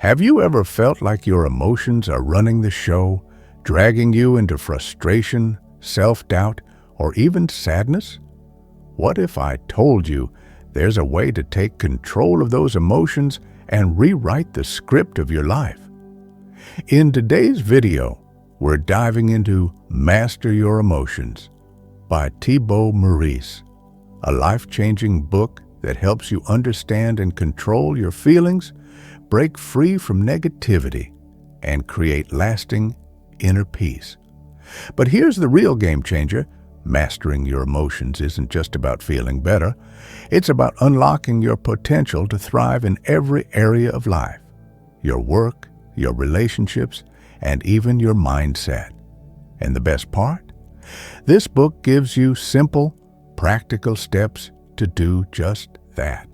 Have you ever felt like your emotions are running the show, dragging you into frustration, self-doubt, or even sadness? What if I told you there's a way to take control of those emotions and rewrite the script of your life? In today's video, we're diving into Master Your Emotions by Thibaut Meurrise, a life-changing book that helps you understand and control your feelings, break free from negativity, and create lasting inner peace. But here's the real game changer. Mastering your emotions isn't just about feeling better. It's about unlocking your potential to thrive in every area of life: your work, your relationships, and even your mindset. And the best part? This book gives you simple, practical steps to do just that.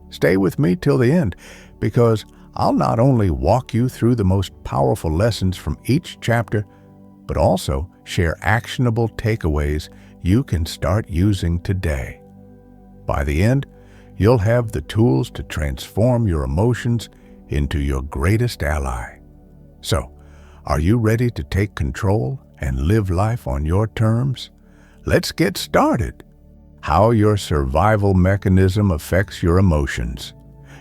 Stay with me till the end, because I'll not only walk you through the most powerful lessons from each chapter, but also share actionable takeaways you can start using today. By the end, you'll have the tools to transform your emotions into your greatest ally. So, are you ready to take control and live life on your terms? Let's get started. How your survival mechanism affects your emotions.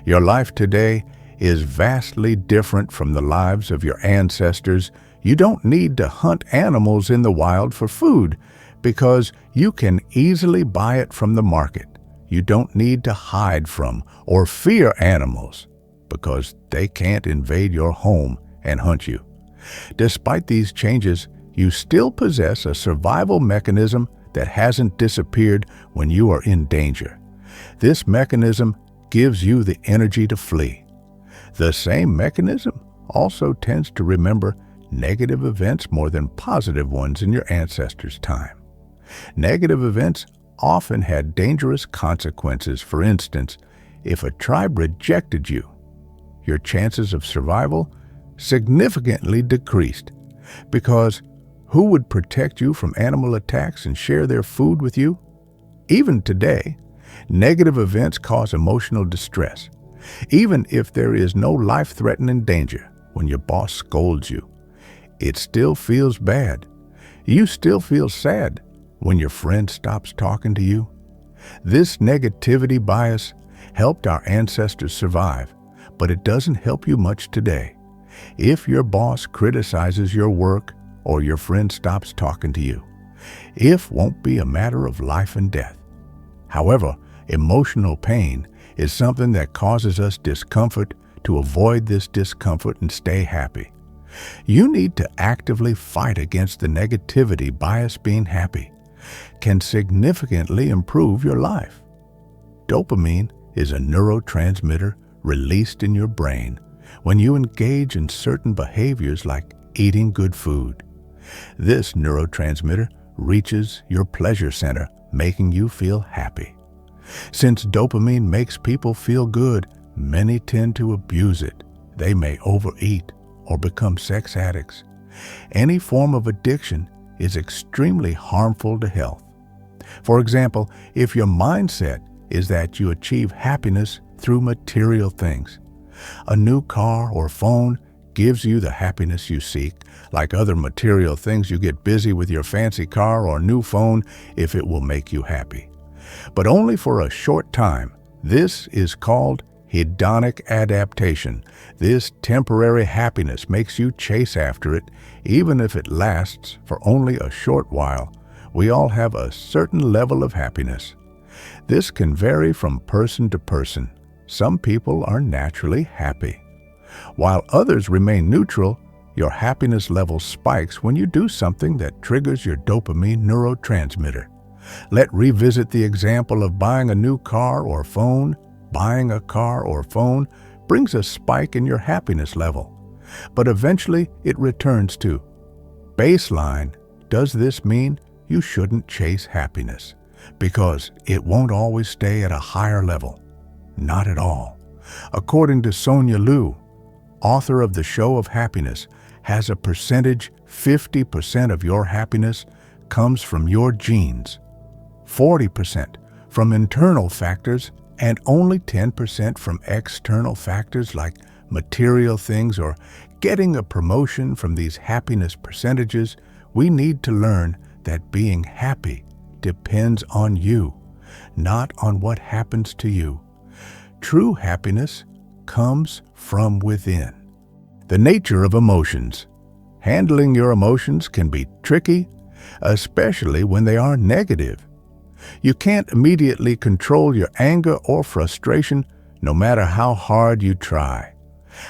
Your life today is vastly different from the lives of your ancestors. You don't need to hunt animals in the wild for food because you can easily buy it from the market. You don't need to hide from or fear animals because they can't invade your home and hunt you. Despite these changes, you still possess a survival mechanism that hasn't disappeared when you are in danger. This mechanism gives you the energy to flee. The same mechanism also tends to remember negative events more than positive ones in your ancestors' time. Negative events often had dangerous consequences. For instance, if a tribe rejected you, your chances of survival significantly decreased, because who would protect you from animal attacks and share their food with you? Even today, negative events cause emotional distress. Even if there is no life-threatening danger, when your boss scolds you, it still feels bad. You still feel sad when your friend stops talking to you. This negativity bias helped our ancestors survive, but it doesn't help you much today. If your boss criticizes your work or your friend stops talking to you, it won't be a matter of life and death. However, emotional pain is something that causes us discomfort. To avoid this discomfort and stay happy, you need to actively fight against the negativity bias. Being happy can significantly improve your life. Dopamine is a neurotransmitter released in your brain when you engage in certain behaviors like eating good food. This neurotransmitter reaches your pleasure center, making you feel happy. Since dopamine makes people feel good, many tend to abuse it. They may overeat or become sex addicts. Any form of addiction is extremely harmful to health. For example, if your mindset is that you achieve happiness through material things, a new car or phone gives you the happiness you seek. Like other material things, you get busy with your fancy car or new phone if it will make you happy. But only for a short time. This is called hedonic adaptation. This temporary happiness makes you chase after it, even if it lasts for only a short while. We all have a certain level of happiness. This can vary from person to person. Some people are naturally happy, while others remain neutral. Your happiness level spikes when you do something that triggers your dopamine neurotransmitter. Let's revisit the example of buying a new car or phone. Buying a car or phone brings a spike in your happiness level, but eventually it returns to baseline. Does this mean you shouldn't chase happiness? Because it won't always stay at a higher level. Not at all. According to Sonia Liu, author of The Show of Happiness, has a percentage. 50% of your happiness comes from your genes, 40% from internal factors, and only 10% from external factors like material things, or getting a promotion from these happiness percentages, we need to learn that being happy depends on you, not on what happens to you. True happiness comes from within. The nature of emotions. Handling your emotions can be tricky, especially when they are negative. You can't immediately control your anger or frustration, no matter how hard you try.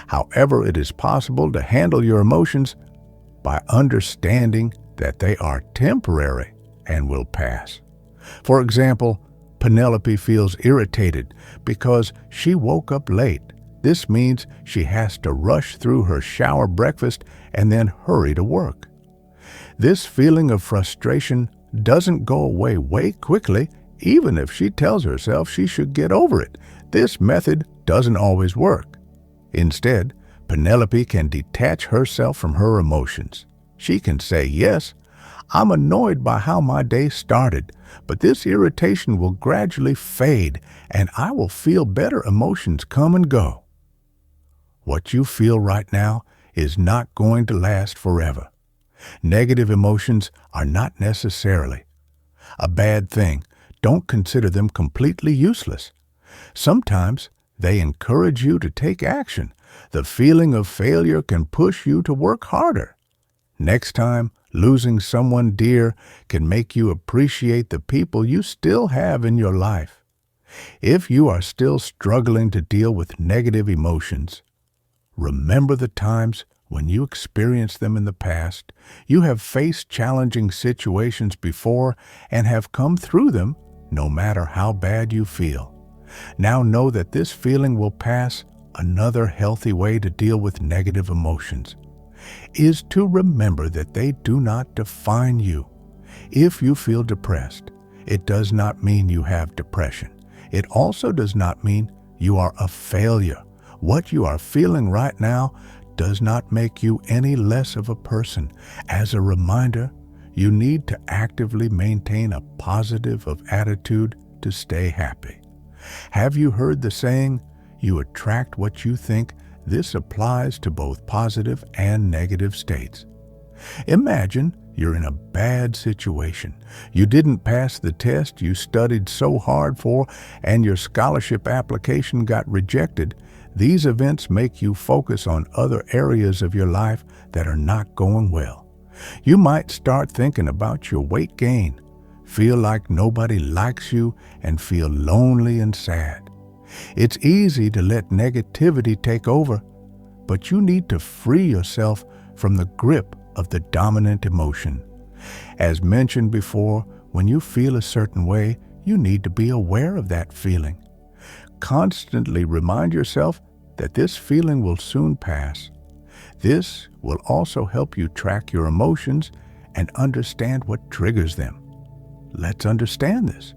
However, it is possible to handle your emotions by understanding that they are temporary and will pass. For example, Penelope feels irritated because she woke up late. This means she has to rush through her shower breakfast and then hurry to work. This feeling of frustration doesn't go away quickly, even if she tells herself she should get over it. This method doesn't always work. Instead, Penelope can detach herself from her emotions. She can say, "Yes, I'm annoyed by how my day started, but this irritation will gradually fade and I will feel better emotions come and go." What you feel right now is not going to last forever. Negative emotions are not necessarily a bad thing. Don't consider them completely useless. Sometimes they encourage you to take action. The feeling of failure can push you to work harder. Next time, losing someone dear can make you appreciate the people you still have in your life. If you are still struggling to deal with negative emotions, remember the times when you experienced them in the past. You have faced challenging situations before and have come through them, no matter how bad you feel. Now know that this feeling will pass. Another healthy way to deal with negative emotions is to remember that they do not define you. If you feel depressed, it does not mean you have depression. It also does not mean you are a failure. What you are feeling right now does not make you any less of a person. As a reminder, you need to actively maintain a positive attitude to stay happy. Have you heard the saying, "You attract what you think"? This applies to both positive and negative states. Imagine you're in a bad situation. You didn't pass the test you studied so hard for, and your scholarship application got rejected. These events make you focus on other areas of your life that are not going well. You might start thinking about your weight gain, feel like nobody likes you, and feel lonely and sad. It's easy to let negativity take over, but you need to free yourself from the grip of the dominant emotion. As mentioned before, when you feel a certain way, you need to be aware of that feeling. Constantly remind yourself that this feeling will soon pass. This will also help you track your emotions and understand what triggers them. Let's understand this.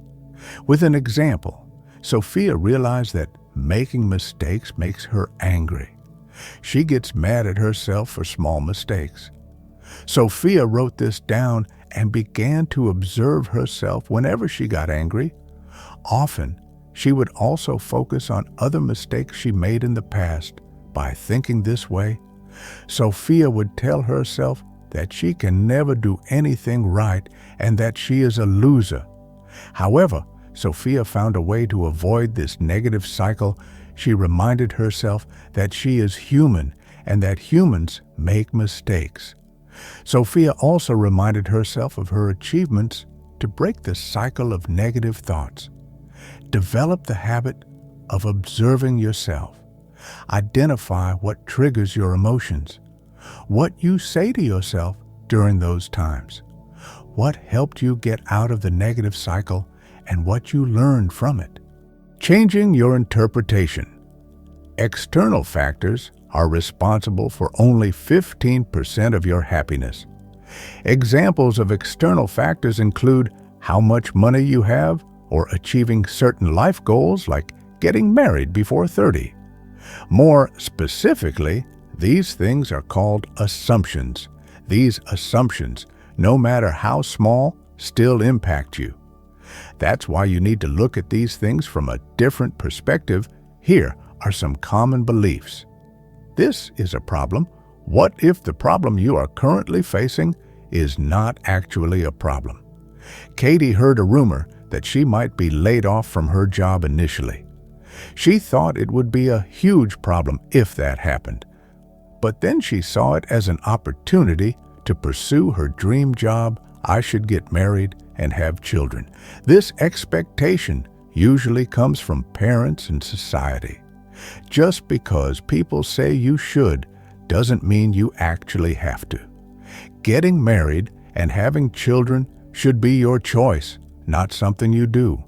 With an example, Sophia realized that making mistakes makes her angry. She gets mad at herself for small mistakes. Sophia wrote this down and began to observe herself whenever she got angry. Often, she would also focus on other mistakes she made in the past. By thinking this way, Sophia would tell herself that she can never do anything right and that she is a loser. However, Sophia found a way to avoid this negative cycle. She reminded herself that she is human and that humans make mistakes. Sophia also reminded herself of her achievements to break the cycle of negative thoughts. Develop the habit of observing yourself. Identify what triggers your emotions, what you say to yourself during those times, what helped you get out of the negative cycle, and what you learned from it. Changing your interpretation. External factors are responsible for only 15% of your happiness. Examples of external factors include how much money you have or achieving certain life goals like getting married before 30. More specifically, these things are called assumptions. These assumptions, no matter how small, still impact you. That's why you need to look at these things from a different perspective. Here are some common beliefs. this is a problem? What if the problem you are currently facing is not actually a problem? Katie heard a rumor that she might be laid off from her job initially. She thought it would be a huge problem if that happened, but then she saw it as an opportunity to pursue her dream job. I should get married and have children. This expectation usually comes from parents and society. Just because people say you should doesn't mean you actually have to. Getting married and having children should be your choice, not something you do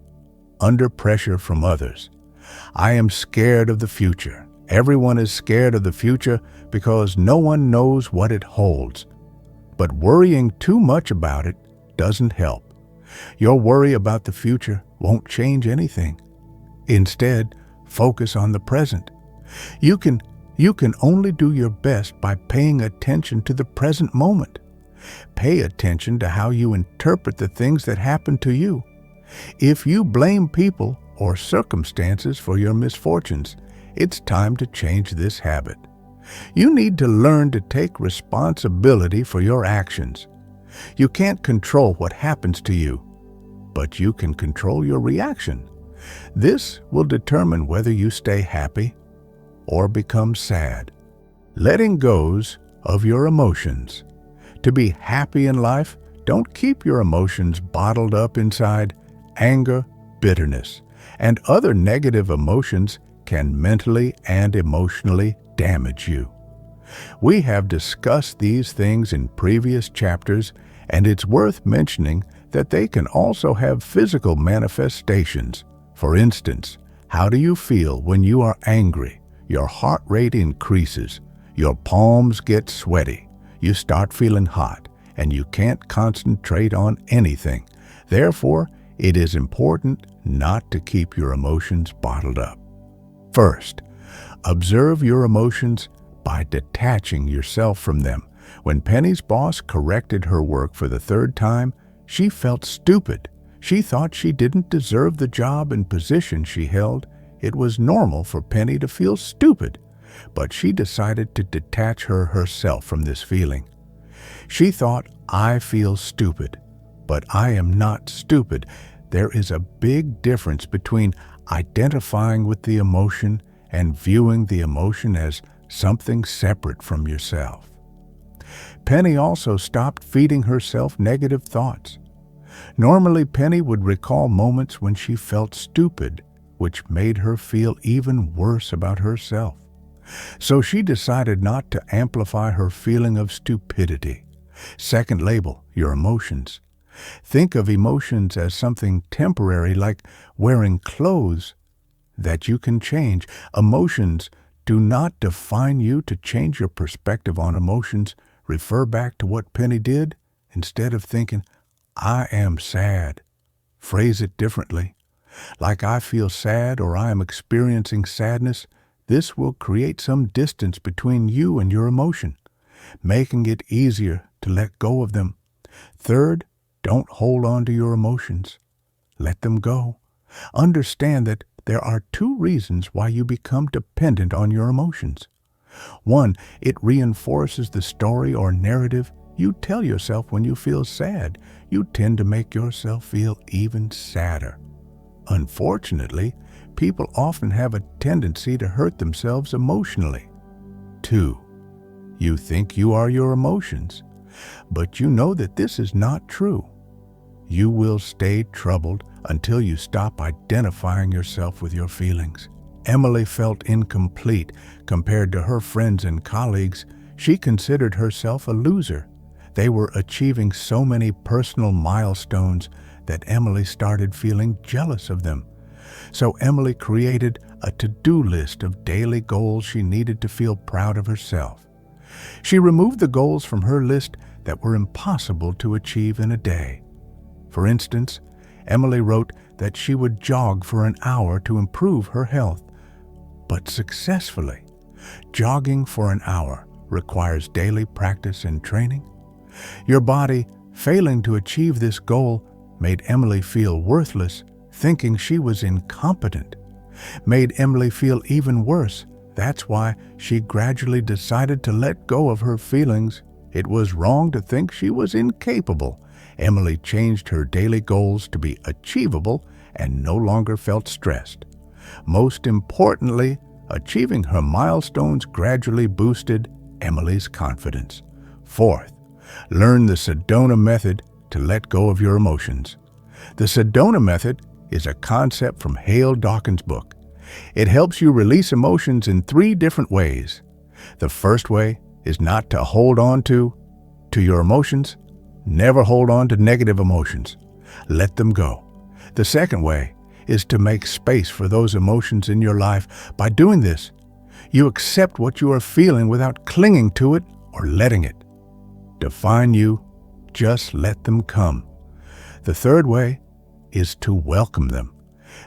under pressure from others. I am scared of the future. Everyone is scared of the future because no one knows what it holds. But worrying too much about it doesn't help. Your worry about the future won't change anything. Instead, focus on the present. You can only do your best by paying attention to the present moment. Pay attention to how you interpret the things that happen to you. If you blame people or circumstances for your misfortunes, it's time to change this habit. You need to learn to take responsibility for your actions. You can't control what happens to you, but you can control your reaction. This will determine whether you stay happy or become sad. Letting go of your emotions. To be happy in life, don't keep your emotions bottled up inside. Anger, bitterness, and other negative emotions can mentally and emotionally damage you. We have discussed these things in previous chapters, and it's worth mentioning that they can also have physical manifestations. For instance, how do you feel when you are angry? Your heart rate increases, your palms get sweaty, you start feeling hot, and you can't concentrate on anything. Therefore, it is important not to keep your emotions bottled up. First, observe your emotions by detaching yourself from them. When Penny's boss corrected her work for the third time, she felt stupid. She thought she didn't deserve the job and position she held. It was normal for Penny to feel stupid, but she decided to detach herself from this feeling. She thought, I feel stupid, but I am not stupid. There is a big difference between identifying with the emotion and viewing the emotion as something separate from yourself. Penny also stopped feeding herself negative thoughts. Normally, Penny would recall moments when she felt stupid, which made her feel even worse about herself. So she decided not to amplify her feeling of stupidity. Second, label your emotions. Think of emotions as something temporary, like wearing clothes that you can change. Emotions do not define you. To change your perspective on emotions, refer back to what Penny did. Instead of thinking, I am sad, phrase it differently. Like I feel sad or I am experiencing sadness. This will create some distance between you and your emotion, making it easier to let go of them. Third, don't hold on to your emotions. Let them go. Understand that there are two reasons why you become dependent on your emotions. One, it reinforces the story or narrative you tell yourself when you feel sad. You tend to make yourself feel even sadder. Unfortunately, people often have a tendency to hurt themselves emotionally. Two, you think you are your emotions, but you know that this is not true. You will stay troubled until you stop identifying yourself with your feelings. Emily felt incomplete compared to her friends and colleagues. She considered herself a loser. They were achieving so many personal milestones that Emily started feeling jealous of them. So Emily created a to-do list of daily goals she needed to feel proud of herself. She removed the goals from her list that were impossible to achieve in a day. For instance, Emily wrote that she would jog for an hour to improve her health, but successfully. Jogging for an hour requires daily practice and training. Your body failing to achieve this goal made Emily feel worthless, thinking she was incompetent. Made Emily feel even worse That's why she gradually decided to let go of her feelings. It was wrong to think she was incapable. Emily changed her daily goals to be achievable and no longer felt stressed. Most importantly, achieving her milestones gradually boosted Emily's confidence. Fourth, learn the Sedona method to let go of your emotions. The Sedona method is a concept from Hale Dawkins' book. It helps you release emotions in 3 different ways. The first way is not to hold on to your emotions. Never hold on to negative emotions. Let them go. The second way is to make space for those emotions in your life. By doing this, you accept what you are feeling without clinging to it or letting it define you. Just let them come. The third way is to welcome them.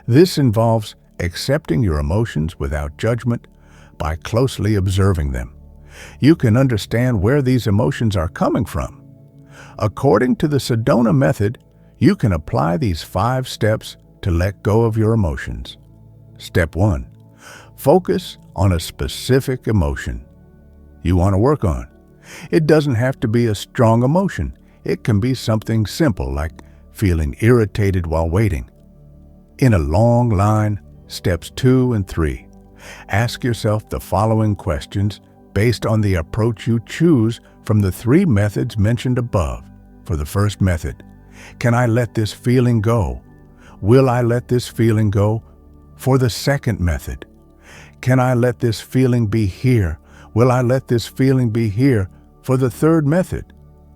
This involves accepting your emotions without judgment by closely observing them. You can understand where these emotions are coming from. According to the Sedona method, you can apply these 5 steps to let go of your emotions. Step 1. Focus on a specific emotion you want to work on. It doesn't have to be a strong emotion. It can be something simple like feeling irritated while waiting in a long line. Steps 2 and 3. Ask yourself the following questions based on the approach you choose from the 3 methods mentioned above. For the first method, can I let this feeling go? Will I let this feeling go? For the second method, can I let this feeling be here? Will I let this feeling be here? For the third method,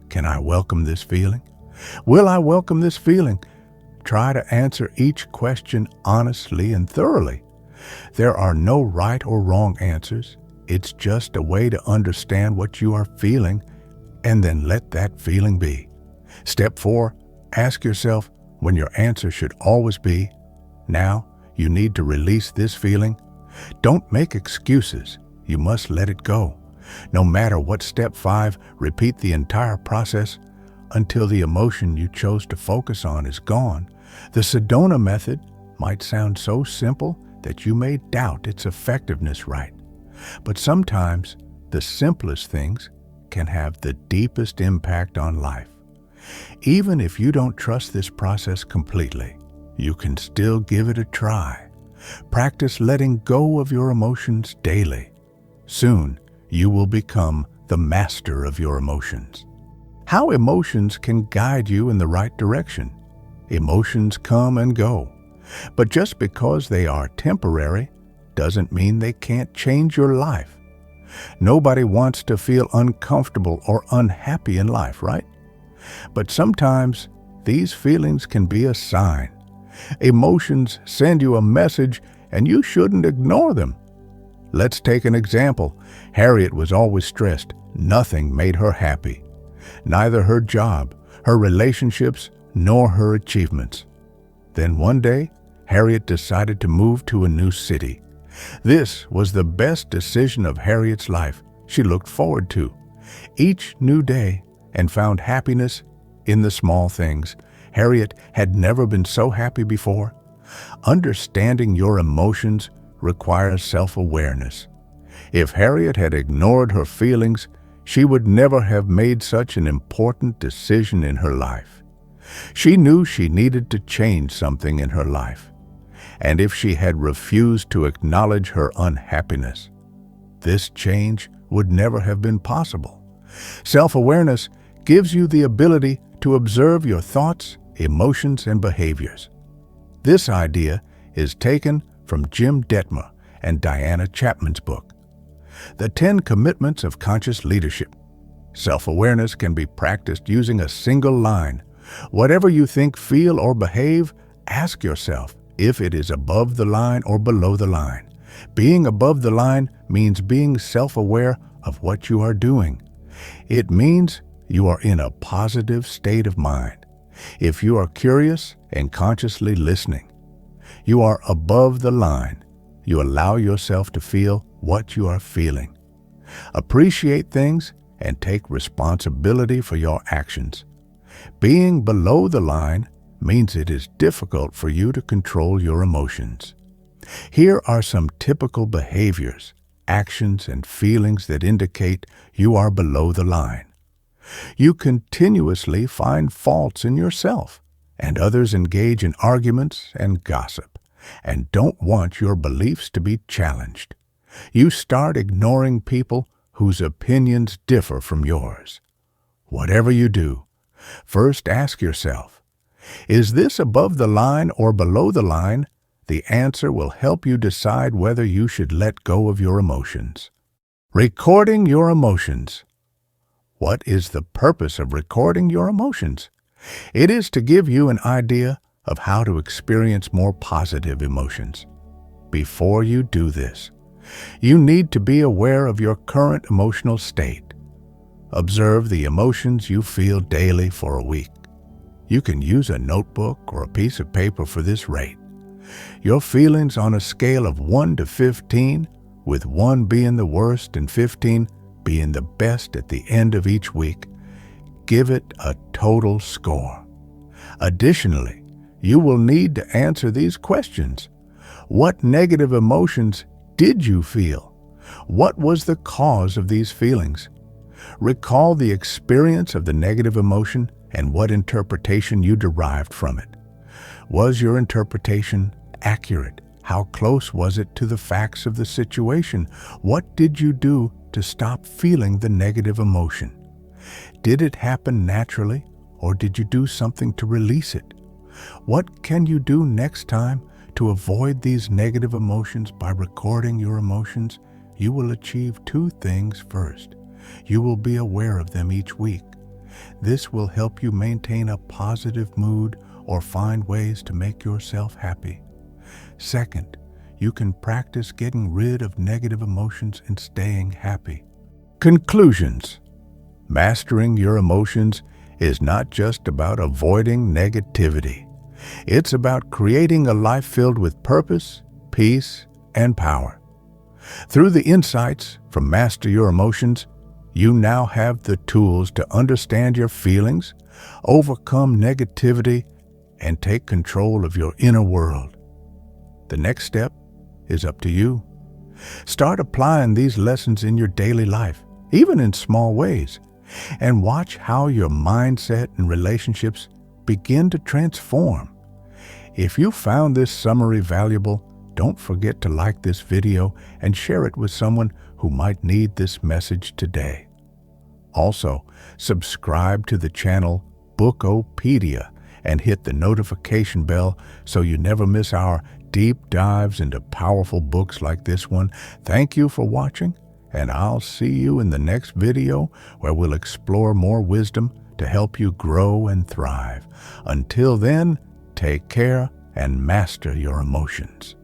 can I welcome this feeling? Will I welcome this feeling? Try to answer each question honestly and thoroughly. There are no right or wrong answers. It's just a way to understand what you are feeling and then let that feeling be. Step 4, ask yourself when your answer should always be, now you need to release this feeling. Don't make excuses. You must let it go. No matter what step 5, repeat the entire process until the emotion you chose to focus on is gone. The Sedona method might sound so simple that you may doubt its effectiveness, right? But sometimes the simplest things can have the deepest impact on life. Even if you don't trust this process completely, you can still give it a try. Practice letting go of your emotions daily. Soon, you will become the master of your emotions. How emotions can guide you in the right direction. Emotions come and go, but just because they are temporary doesn't mean they can't change your life. Nobody wants to feel uncomfortable or unhappy in life, right? But sometimes these feelings can be a sign. Emotions send you a message and you shouldn't ignore them. Let's take an example. Harriet was always stressed. Nothing made her happy. Neither her job, her relationships, nor her achievements. Then one day, Harriet decided to move to a new city. This was the best decision of Harriet's life. She looked forward to each new day and found happiness in the small things. Harriet had never been so happy before. Understanding your emotions requires self-awareness. If Harriet had ignored her feelings, she would never have made such an important decision in her life. She knew she needed to change something in her life. And if she had refused to acknowledge her unhappiness, this change would never have been possible. Self-awareness gives you the ability to observe your thoughts, emotions, and behaviors. This idea is taken from Jim Detmer and Diana Chapman's book, The 10 Commitments of Conscious Leadership. Self-awareness can be practiced using a single line. Whatever you think, feel, or behave, ask yourself if it is above the line or below the line. Being above the line means being self-aware of what you are doing. It means you are in a positive state of mind. If you are curious and consciously listening, you are above the line. You allow yourself to feel what you are feeling. Appreciate things and take responsibility for your actions. Being below the line means it is difficult for you to control your emotions. Here are some typical behaviors actions, and feelings that indicate you are below the line. You continuously find faults in yourself, and others engage in arguments and gossip, and don't want your beliefs to be challenged. You start ignoring people whose opinions differ from yours. Whatever you do, first ask yourself, is this above the line or below the line? The answer will help you decide whether you should let go of your emotions. Recording your emotions. What is the purpose of recording your emotions? It is to give you an idea of how to experience more positive emotions. Before you do this, you need to be aware of your current emotional state. Observe the emotions you feel daily for a week. You can use a notebook or a piece of paper for this rate. Your feelings on a scale of 1 to 15, with 1 being the worst and 15 being the best at the end of each week. Give it a total score. Additionally, you will need to answer these questions. What negative emotions did you feel? What was the cause of these feelings? Recall the experience of the negative emotion and what interpretation you derived from it. Was your interpretation accurate? How close was it to the facts of the situation? What did you do to stop feeling the negative emotion? Did it happen naturally, or did you do something to release it? What can you do next time to avoid these negative emotions? By recording your emotions, you will achieve 2 things. First, you will be aware of them each week. This will help you maintain a positive mood or find ways to make yourself happy. Second, you can practice getting rid of negative emotions and staying happy. Conclusions. Mastering your emotions is not just about avoiding negativity. It's about creating a life filled with purpose, peace, and power. Through the insights from Master Your Emotions, you now have the tools to understand your feelings, overcome negativity, and take control of your inner world. The next step is up to you. Start applying these lessons in your daily life, even in small ways, and watch how your mindset and relationships begin to transform. If you found this summary valuable, don't forget to like this video and share it with someone who might need this message today. Also, subscribe to the channel Book-O-Pedia and hit the notification bell so you never miss our deep dives into powerful books like this one. Thank you for watching, and I'll see you in the next video where we'll explore more wisdom to help you grow and thrive. Until then, take care and master your emotions.